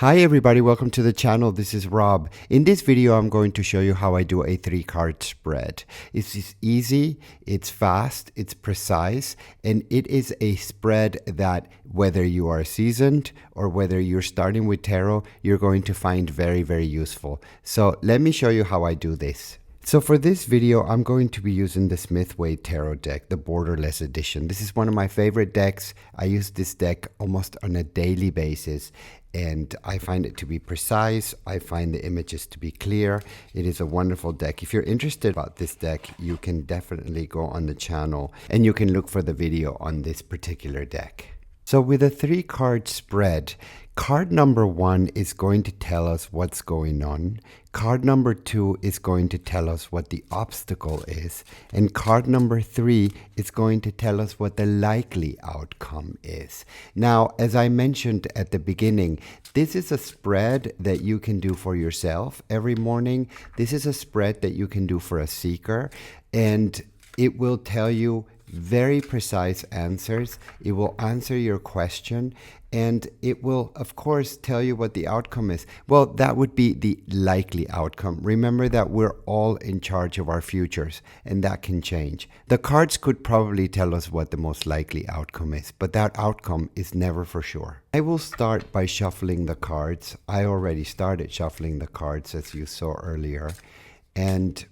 Hi everybody, welcome to the channel. This is Rob. In this video, I'm going to show you how I do a 3-card spread. It's easy, it's fast, it's precise, and it is a spread that whether you are seasoned or whether you're starting with tarot, you're going to find very, very useful. So let me show you how I do this. So for this video, I'm going to be using the Smith-Waite Tarot deck, the Borderless Edition. This is one of my favorite decks. I use this deck almost on a daily basis, and I find it to be precise. I find the images to be clear. It is a wonderful deck. If you're interested about this deck, you can definitely go on the channel and you can look for the video on this particular deck. So with a 3-card spread, card number 1 is going to tell us what's going on. Card number 2 is going to tell us what the obstacle is. And card number 3 is going to tell us what the likely outcome is. Now, as I mentioned at the beginning, this is a spread that you can do for yourself every morning. This is a spread that you can do for a seeker, and it will tell you very precise answers. It will answer your question, and it will, of course, tell you what the outcome is. Well, that would be the likely outcome. Remember that we're all in charge of our futures, and that can change. The cards could probably tell us what the most likely outcome is, but that outcome is never for sure. I will start by shuffling the cards. I already started shuffling the cards, as you saw earlier, and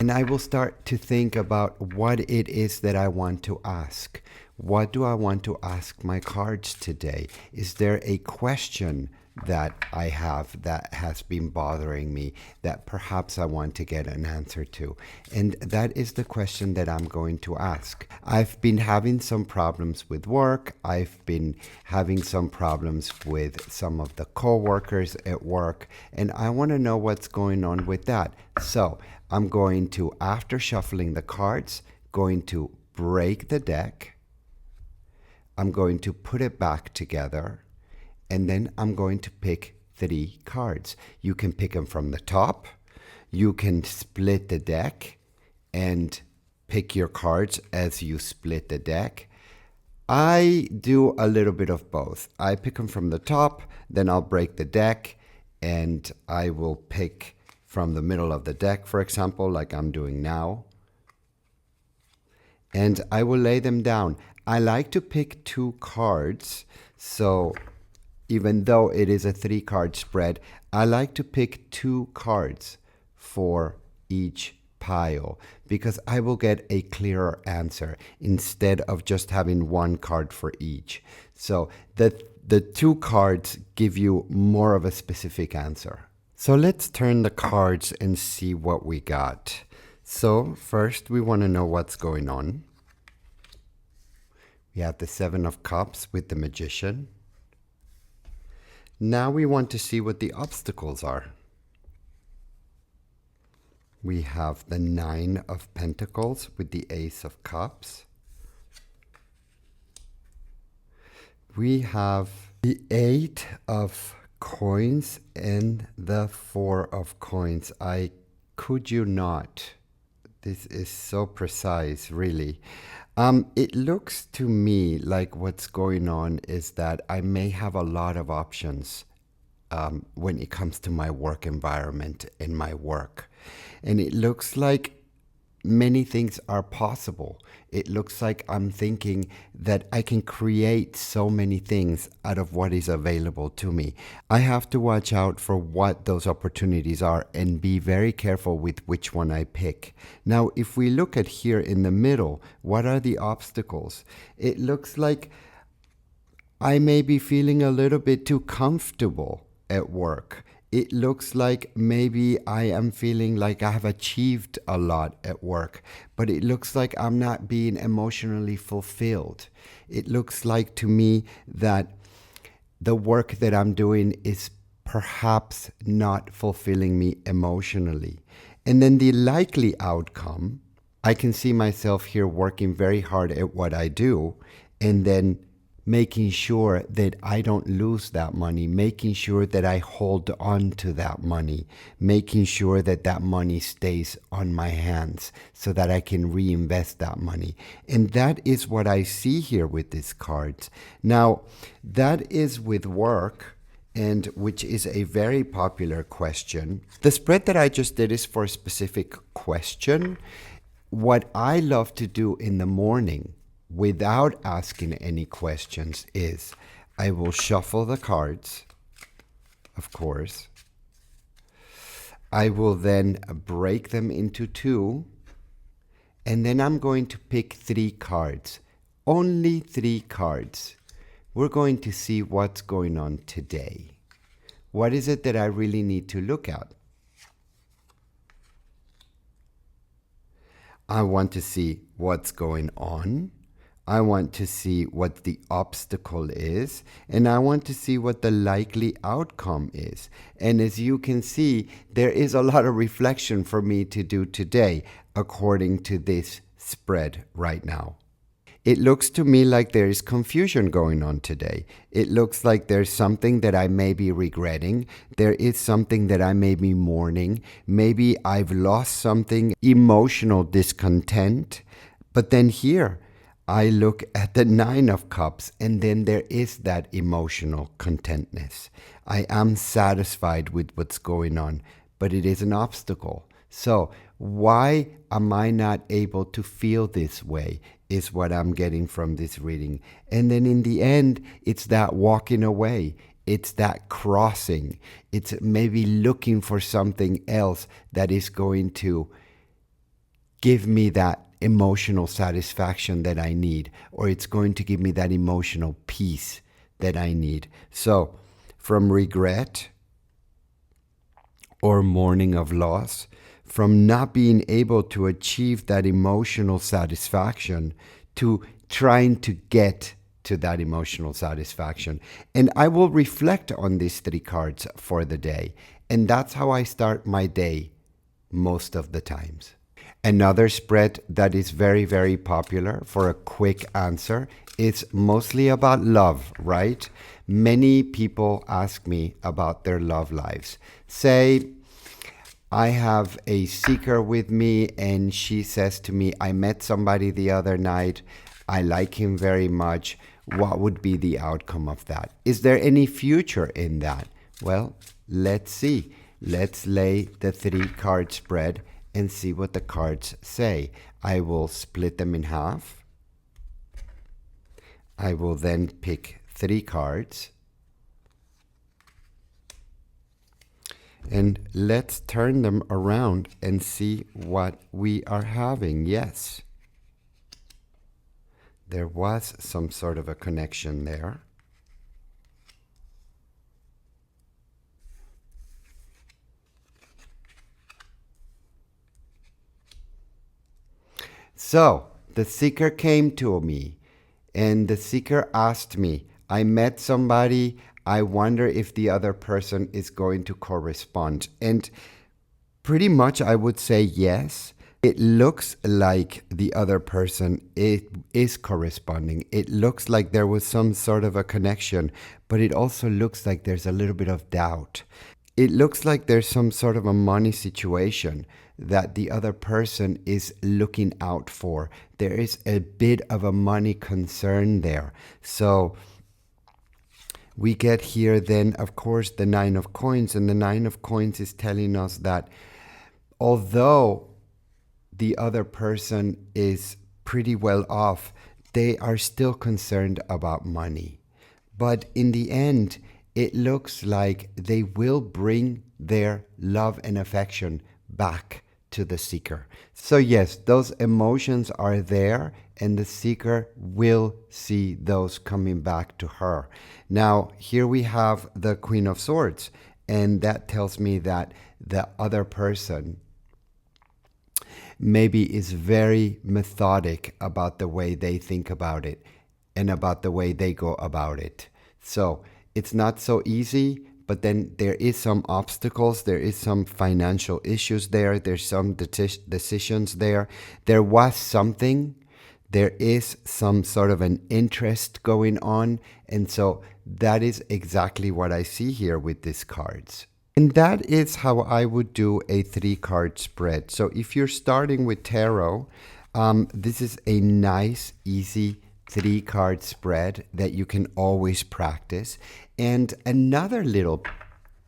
I will start to think about what it is that I want to ask. What do I want to ask my cards today? Is there a question that I have that has been bothering me that perhaps I want to get an answer to? And that is the question that I'm going to ask. I've been having some problems with work. I've been having some problems with some of the co-workers at work, and I want to know what's going on with that. So I'm going to, after shuffling the cards, going to break the deck. I'm going to put it back together, and then I'm going to pick 3 cards. You can pick them from the top. You can split the deck and pick your cards as you split the deck. I do a little bit of both. I pick them from the top, then I'll break the deck, and I will pick from the middle of the deck, for example, like I'm doing now. And I will lay them down. I like to pick 2 cards. So even though it is a 3-card spread, I like to pick 2 cards for each pile, because I will get a clearer answer instead of just having 1 card for each. So the 2 cards give you more of a specific answer. So let's turn the cards and see what we got. So first we want to know what's going on. We have the 7 of Cups with the Magician. Now we want to see what the obstacles are. We have the 9 of Pentacles with the Ace of Cups. We have the 8 of Coins and the 4 of Coins. I could you not. This is so precise, really. It looks to me like what's going on is that I may have a lot of options when it comes to my work environment and my work. And it looks like many things are possible. It looks like I'm thinking that I can create so many things out of what is available to me. I have to watch out for what those opportunities are and be very careful with which one I pick. Now, if we look at here in the middle, what are the obstacles? It looks like I may be feeling a little bit too comfortable at work. It looks like maybe I am feeling like I have achieved a lot at work, but it looks like I'm not being emotionally fulfilled. It looks like to me that the work that I'm doing is perhaps not fulfilling me emotionally. And then the likely outcome, I can see myself here working very hard at what I do, and then making sure that I don't lose that money, making sure that I hold on to that money, making sure that that money stays on my hands so that I can reinvest that money. And that is what I see here with these cards. Now, that is with work. and which is a very popular question. The spread that I just did is for a specific question. What I love to do in the morning without asking any questions is I will shuffle the cards, of course. I will then break them into two, and then I'm going to pick 3 cards. Only 3 cards. We're going to see what's going on today. What is it that I really need to look at? I want to see what's going on. I want to see what the obstacle is, and I want to see what the likely outcome is. And as you can see, there is a lot of reflection for me to do today, according to this spread right now. It looks to me like there is confusion going on today. It looks like there's something that I may be regretting. There is something that I may be mourning. Maybe I've lost something, emotional discontent. But then here, I look at the 9 of Cups, and then there is that emotional contentness. I am satisfied with what's going on, but it is an obstacle. So why am I not able to feel this way is what I'm getting from this reading. And then in the end, it's that walking away. It's that crossing. It's maybe looking for something else that is going to give me that emotional satisfaction that I need, or it's going to give me that emotional peace that I need. So from regret or mourning of loss, from not being able to achieve that emotional satisfaction to trying to get to that emotional satisfaction. And I will reflect on these 3 cards for the day. And that's how I start my day most of the times. Another spread that is very, very popular for a quick answer is mostly about love, right? Many people ask me about their love lives. Say, I have a seeker with me and she says to me, I met somebody the other night. I like him very much. What would be the outcome of that? Is there any future in that? Well, let's see. Let's lay the 3 card spread and see what the cards say. I will split them in half. I will then pick 3 cards. And let's turn them around and see what we are having. Yes, there was some sort of a connection there. So the seeker came to me, and the seeker asked me, I met somebody, I wonder if the other person is going to correspond. And pretty much I would say yes. It looks like the other person is corresponding. It looks like there was some sort of a connection, but it also looks like there's a little bit of doubt. It looks like there's some sort of a money situation that the other person is looking out for. There is a bit of a money concern there. So we get here then, of course, the 9 of Coins, and the 9 of Coins is telling us that although the other person is pretty well off, they are still concerned about money. But in the end, it looks like they will bring their love and affection back to the seeker. So yes, those emotions are there, and the seeker will see those coming back to her. Now, here we have the Queen of Swords, and that tells me that the other person maybe is very methodic about the way they think about it and about the way they go about it. So it's not so easy, but then there is some obstacles, there is some financial issues there, there's some decisions there. There was something, there is some sort of an interest going on, and so that is exactly what I see here with these cards. And that is how I would do a 3 card spread. So if you're starting with tarot, this is a nice, easy 3 card spread that you can always practice. And another little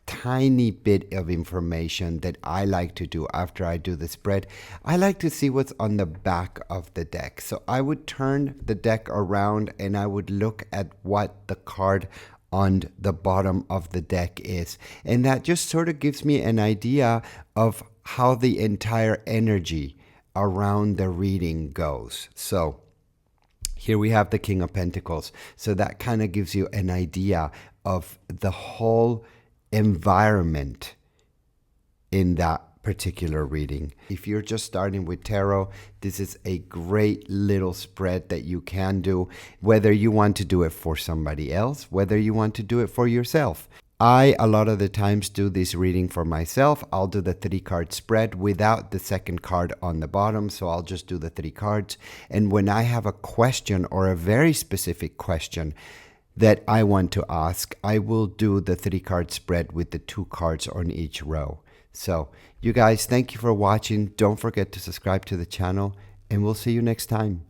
tiny bit of information that I like to do after I do the spread, I like to see what's on the back of the deck. So I would turn the deck around and I would look at what the card on the bottom of the deck is. And that just sort of gives me an idea of how the entire energy around the reading goes. So here we have the King of Pentacles. So that kind of gives you an idea of the whole environment in that particular reading. If you're just starting with tarot, this is a great little spread that you can do, whether you want to do it for somebody else, whether you want to do it for yourself. I, a lot of the times, do this reading for myself. I'll do the 3-card spread without the second card on the bottom. So I'll just do the 3 cards. And when I have a question or a very specific question that I want to ask, I will do the 3-card spread with the 2 cards on each row. So you guys, thank you for watching. Don't forget to subscribe to the channel, and we'll see you next time.